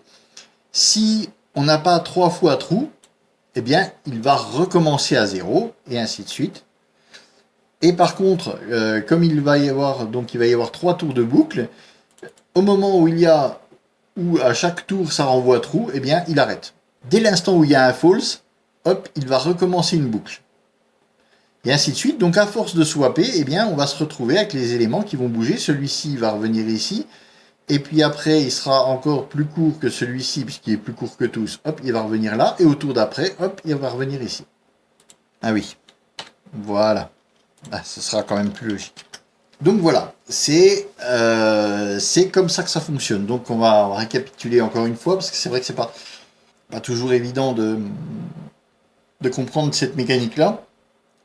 Si on n'a pas 3 fois true, eh bien, il va recommencer à 0, et ainsi de suite. Et par contre, comme il va y avoir 3 tours de boucle, au moment où à chaque tour ça renvoie true, eh bien, il arrête. Dès l'instant où il y a un false, hop, il va recommencer une boucle. Et ainsi de suite. Donc, à force de swapper, eh bien, on va se retrouver avec les éléments qui vont bouger. Celui-ci va revenir ici. Et puis après, il sera encore plus court que celui-ci, puisqu'il est plus court que tous. Hop, il va revenir là. Et au tour d'après, hop, il va revenir ici. Ah oui. Voilà. Ah, ce sera quand même plus logique. Donc voilà. C'est comme ça que ça fonctionne. Donc on va récapituler encore une fois, parce que c'est vrai que c'est pas toujours évident de comprendre cette mécanique-là.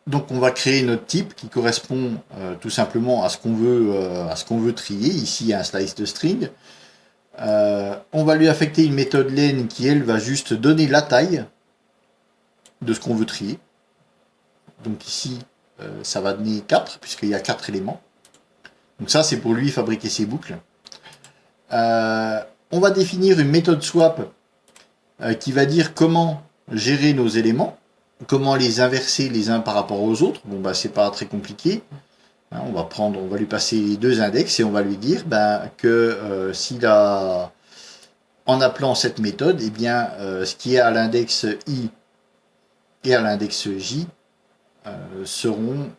Donc on va créer notre type qui correspond tout simplement à ce qu'on veut trier. Ici, il y a un slice de string. On va lui affecter une méthode len qui, elle, va juste donner la taille de ce qu'on veut trier. Donc ici, ça va donner 4, puisqu'il y a 4 éléments. Donc ça, c'est pour lui fabriquer ses boucles. On va définir une méthode swap qui va dire comment gérer nos éléments, comment les inverser les uns par rapport aux autres. Bon, bah, c'est pas très compliqué. Hein, on va lui passer les deux index et on va lui dire que s'il a, en appelant cette méthode, eh bien, ce qui est à l'index i et à l'index j seront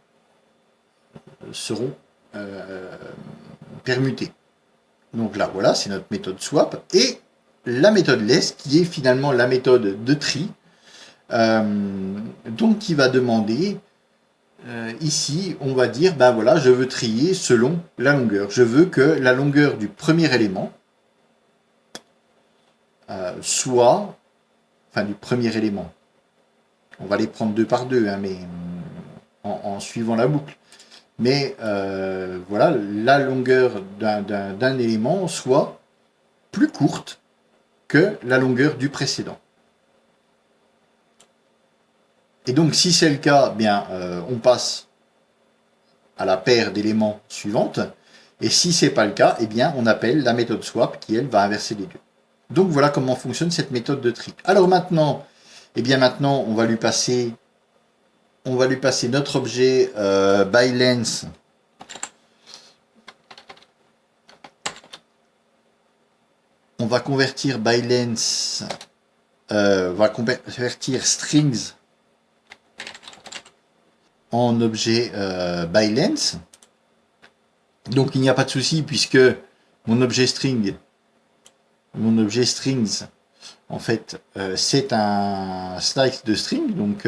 permutés. Donc là, voilà, c'est notre méthode swap. Et la méthode less, qui est finalement la méthode de tri, donc qui va demander, ici, on va dire, ben voilà, je veux trier selon la longueur. Je veux que la longueur du premier élément soit, enfin du premier élément, on va les prendre deux par deux, hein, mais en suivant la boucle. Mais voilà, la longueur d'un élément soit plus courte que la longueur du précédent. Et donc, si c'est le cas, bien, on passe à la paire d'éléments suivante. Et si c'est pas le cas, eh bien, on appelle la méthode swap qui, elle, va inverser les deux. Donc, voilà comment fonctionne cette méthode de tri. Alors maintenant, eh bien, maintenant, on va lui passer notre objet byLength. On va convertir byLength, va convertir strings en objet byLength. Donc il n'y a pas de souci puisque mon objet strings, en fait, c'est un slice de string. Donc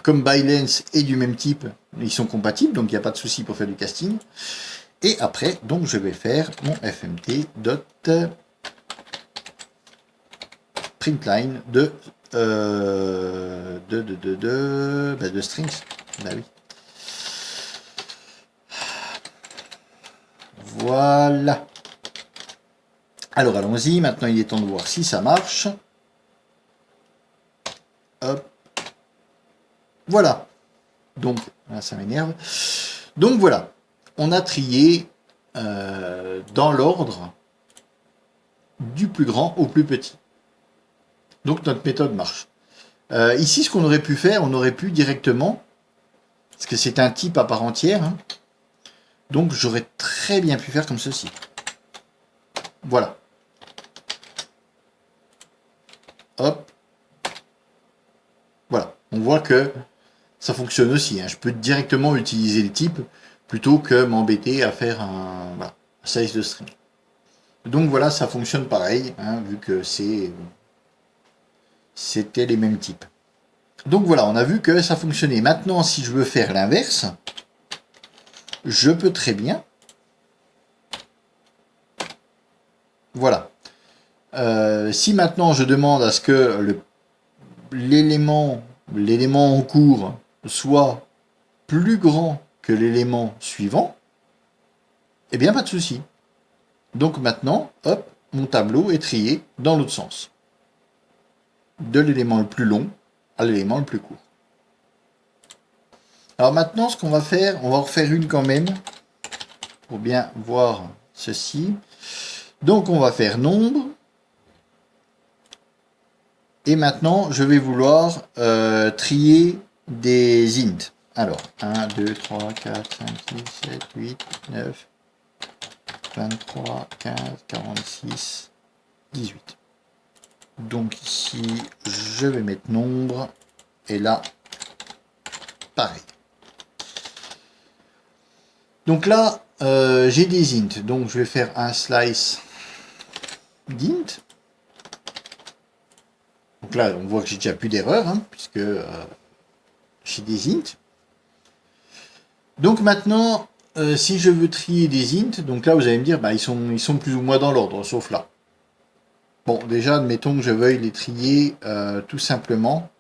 comme byLength est du même type, ils sont compatibles, donc il n'y a pas de souci pour faire du casting. Et après, donc je vais faire mon fmt.println de strings. Bah oui. Voilà. Alors allons-y, maintenant il est temps de voir si ça marche. Hop. Voilà. Donc, là, ça m'énerve. Donc voilà, on a trié dans l'ordre du plus grand au plus petit. Donc notre méthode marche. Ici, ce qu'on aurait pu faire, on aurait pu directement, parce que c'est un type à part entière, hein, donc j'aurais très bien pu faire comme ceci. Voilà. Hop. Voilà. On voit que ça fonctionne aussi. Hein. Je peux directement utiliser le type plutôt que m'embêter à faire un size de string. Donc voilà, ça fonctionne pareil, hein, vu que c'était les mêmes types. Donc voilà, on a vu que ça fonctionnait. Maintenant, si je veux faire l'inverse, je peux très bien. Voilà. Si maintenant je demande à ce que l'élément en cours soit plus grand que l'élément suivant, eh bien pas de souci. Donc maintenant, hop, mon tableau est trié dans l'autre sens. De l'élément le plus long à l'élément le plus court. Alors maintenant, ce qu'on va faire, on va en refaire une quand même, pour bien voir ceci. Donc on va faire nombre. Et maintenant, je vais vouloir trier des int. Alors, 1, 2, 3, 4, 5, 6, 7, 8, 9, 23, 15, 46, 18. Donc ici, je vais mettre nombre. Et là, pareil. Donc là, j'ai des int. Donc je vais faire un slice d'int. Donc là, on voit que j'ai déjà plus d'erreur, hein, puisque j'ai des int. Donc maintenant, si je veux trier des int, donc là vous allez me dire, ils sont plus ou moins dans l'ordre, sauf là. Bon, déjà, admettons que je veuille les trier tout simplement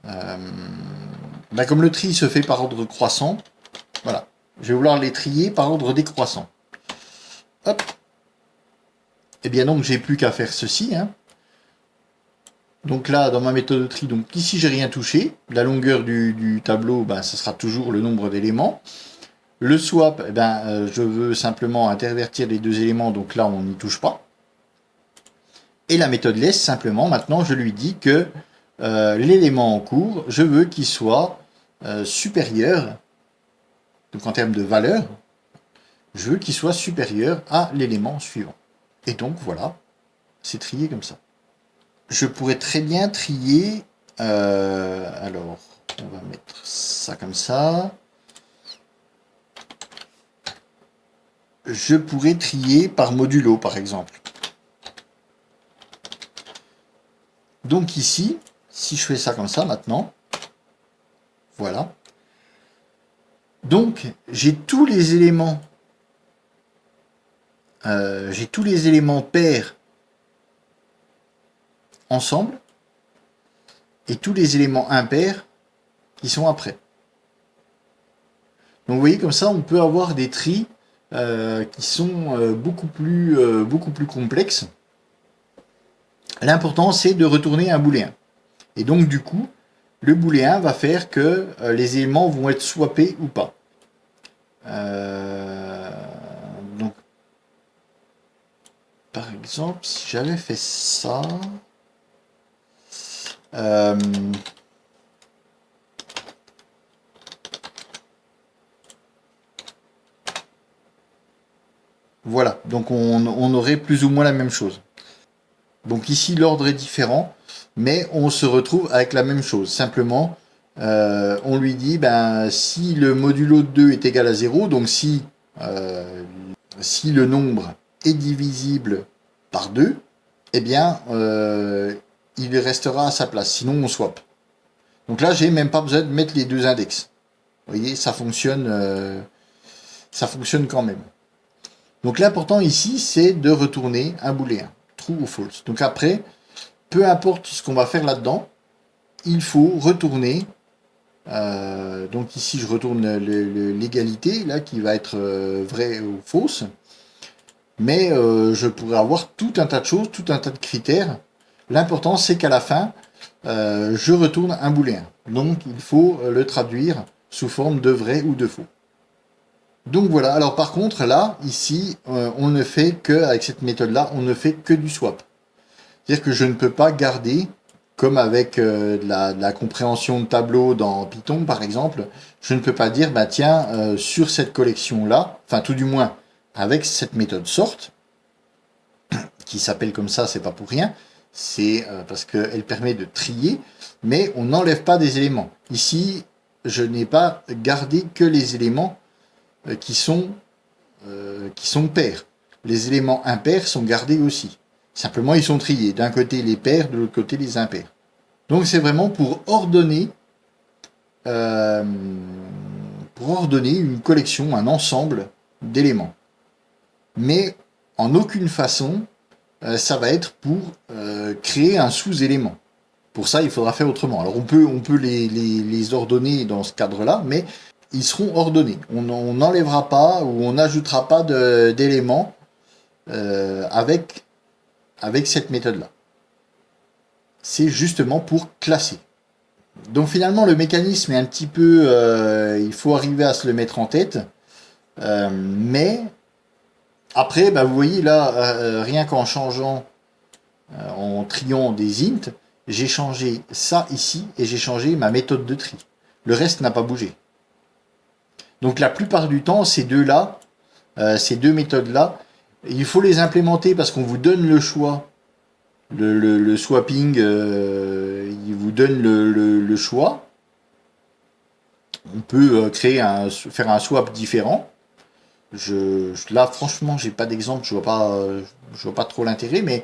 Comme le tri se fait par ordre croissant, voilà. Je vais vouloir les trier par ordre décroissant. Hop. Et bien donc, j'ai plus qu'à faire ceci. Hein. Donc là, dans ma méthode de tri, donc ici, j'ai rien touché. La longueur du tableau, ce sera toujours le nombre d'éléments. Le swap, je veux simplement intervertir les deux éléments, donc là, on n'y touche pas. Et la méthode less, simplement, maintenant, je lui dis que l'élément en cours, je veux qu'il soit supérieur, donc en termes de valeur, je veux qu'il soit supérieur à l'élément suivant. Et donc, voilà, c'est trié comme ça. Je pourrais très bien trier, alors, on va mettre ça comme ça. Je pourrais trier par modulo, par exemple. Donc ici, si je fais ça comme ça maintenant, voilà. Donc, j'ai tous les éléments pairs ensemble et tous les éléments impairs qui sont après. Donc vous voyez, comme ça, on peut avoir des tris qui sont beaucoup plus complexes. L'important, c'est de retourner un booléen. Et donc, du coup, le booléen va faire que les éléments vont être swappés ou pas. Donc, par exemple, si j'avais fait ça... voilà, donc on aurait plus ou moins la même chose. Donc ici, l'ordre est différent, mais on se retrouve avec la même chose. Simplement, on lui dit, si le modulo de 2 est égal à 0, donc si le nombre est divisible par 2, eh bien, il restera à sa place, sinon on swap. Donc là, j'ai même pas besoin de mettre les deux index. Vous voyez, ça fonctionne quand même. Donc l'important ici, c'est de retourner un booléen, true ou false. Donc après, peu importe ce qu'on va faire là-dedans, il faut retourner. Donc ici, je retourne l'égalité, là, qui va être vrai ou fausse. Mais je pourrais avoir tout un tas de choses, tout un tas de critères. L'important, c'est qu'à la fin, je retourne un booléen. Donc il faut le traduire sous forme de vrai ou de faux. Donc voilà, alors par contre là, ici, on ne fait que, avec cette méthode-là, on ne fait que du swap. C'est-à-dire que je ne peux pas garder, comme avec de la compréhension de tableau dans Python par exemple, je ne peux pas dire, tiens, sur cette collection-là, enfin tout du moins avec cette méthode sort, qui s'appelle comme ça, c'est pas pour rien, c'est parce qu'elle permet de trier, mais on n'enlève pas des éléments. Ici, je n'ai pas gardé que les éléments qui sont pairs. Les éléments impairs sont gardés aussi. Simplement, ils sont triés. D'un côté, les pairs, de l'autre côté, les impairs. Donc, c'est vraiment pour ordonner une collection, un ensemble d'éléments. Mais en aucune façon, ça va être pour créer un sous-élément. Pour ça, il faudra faire autrement. Alors, on peut les ordonner dans ce cadre-là, mais ils seront ordonnés. On n'enlèvera pas ou on n'ajoutera pas d'éléments avec cette méthode-là. C'est justement pour classer. Donc finalement, le mécanisme est un petit peu... il faut arriver à se le mettre en tête. Mais après, vous voyez là, rien qu'en changeant, en triant des int, j'ai changé ça ici et j'ai changé ma méthode de tri. Le reste n'a pas bougé. Donc la plupart du temps, ces deux méthodes-là, il faut les implémenter parce qu'on vous donne le choix. Le swapping, il vous donne le choix. On peut faire un swap différent. Là, franchement, j'ai pas d'exemple, je vois pas trop l'intérêt, mais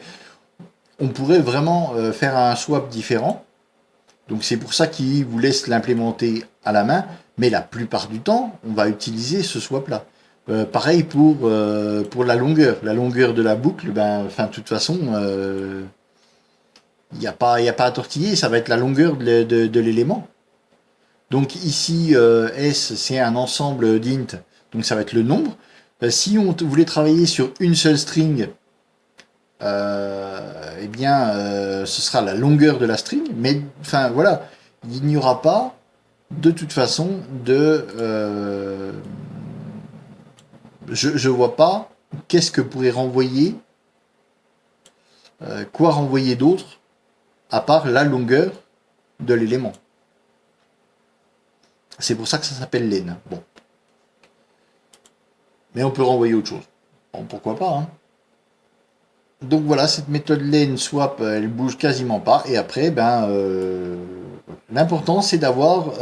on pourrait vraiment faire un swap différent. Donc c'est pour ça qu'il vous laisse l'implémenter à la main, mais la plupart du temps, on va utiliser ce swap-là. Pareil pour la longueur de la boucle, de toute façon, il y a pas à tortiller, ça va être la longueur de l'élément. Donc ici, S, c'est un ensemble d'int, donc ça va être le nombre. Si on voulait travailler sur une seule string, eh bien, ce sera la longueur de la string, mais enfin voilà, il n'y aura pas de toute façon de... je vois pas qu'est-ce que pourrait renvoyer, quoi renvoyer d'autre, à part la longueur de l'élément. C'est pour ça que ça s'appelle len. Bon. Mais on peut renvoyer autre chose. Bon, pourquoi pas, hein. Donc voilà, cette méthode len swap, elle bouge quasiment pas. Et après, ben, l'important c'est d'avoir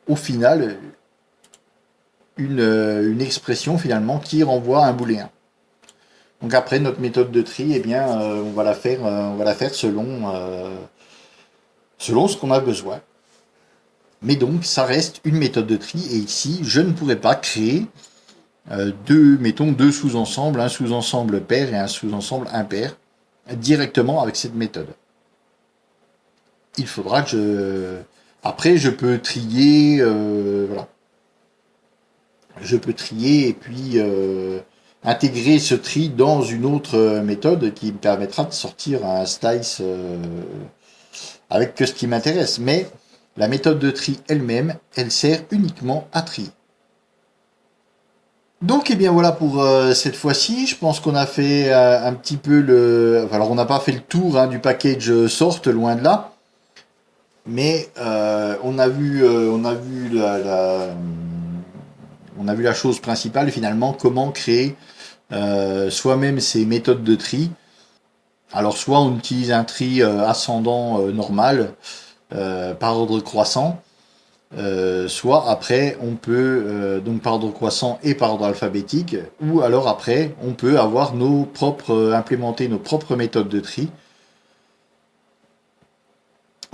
au final une expression finalement qui renvoie un booléen. Donc après, notre méthode de tri, eh bien, on va la faire selon ce qu'on a besoin. Mais donc, ça reste une méthode de tri. Et ici, je ne pourrais pas créer deux sous-ensembles, un sous-ensemble pair et un sous-ensemble impair, directement avec cette méthode. Il faudra que Après, je peux trier, voilà. Je peux trier et puis intégrer ce tri dans une autre méthode qui me permettra de sortir un slice avec que ce qui m'intéresse. Mais la méthode de tri elle-même, elle sert uniquement à trier. Donc, eh bien voilà pour cette fois-ci. Je pense qu'on a fait un petit peu Alors, on n'a pas fait le tour hein, du package sort, loin de là. Mais on a vu la chose principale finalement, comment créer soi-même ces méthodes de tri. Alors, soit on utilise un tri ascendant normal par ordre croissant. Soit après on peut donc par ordre croissant et par ordre alphabétique, ou alors après on peut avoir implémenter nos propres méthodes de tri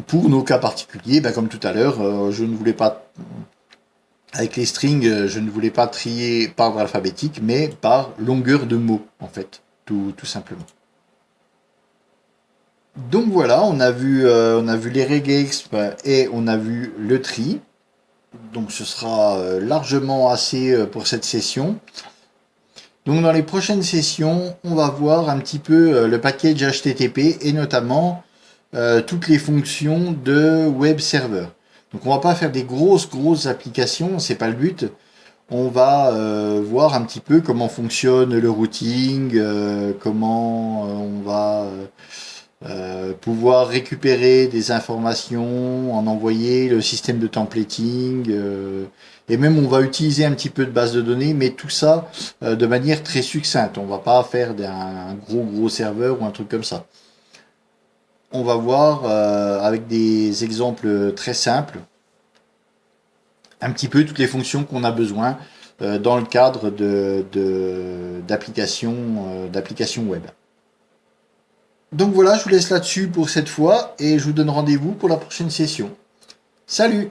pour nos cas particuliers. Comme tout à l'heure, je ne voulais pas avec les strings, je ne voulais pas trier par ordre alphabétique, mais par longueur de mots en fait, tout simplement. Donc voilà, on a vu les regexp et on a vu le tri. Donc ce sera largement assez pour cette session. Donc dans les prochaines sessions, on va voir un petit peu le package HTTP et notamment toutes les fonctions de web server. Donc on va pas faire des grosses applications, c'est pas le but. On va voir un petit peu comment fonctionne le routing, comment on va pouvoir récupérer des informations, en envoyer, le système de templating, et même on va utiliser un petit peu de base de données, mais tout ça de manière très succincte. On va pas faire un gros serveur ou un truc comme ça. On va voir avec des exemples très simples un petit peu toutes les fonctions qu'on a besoin dans le cadre d'applications web. Donc voilà, je vous laisse là-dessus pour cette fois et je vous donne rendez-vous pour la prochaine session. Salut!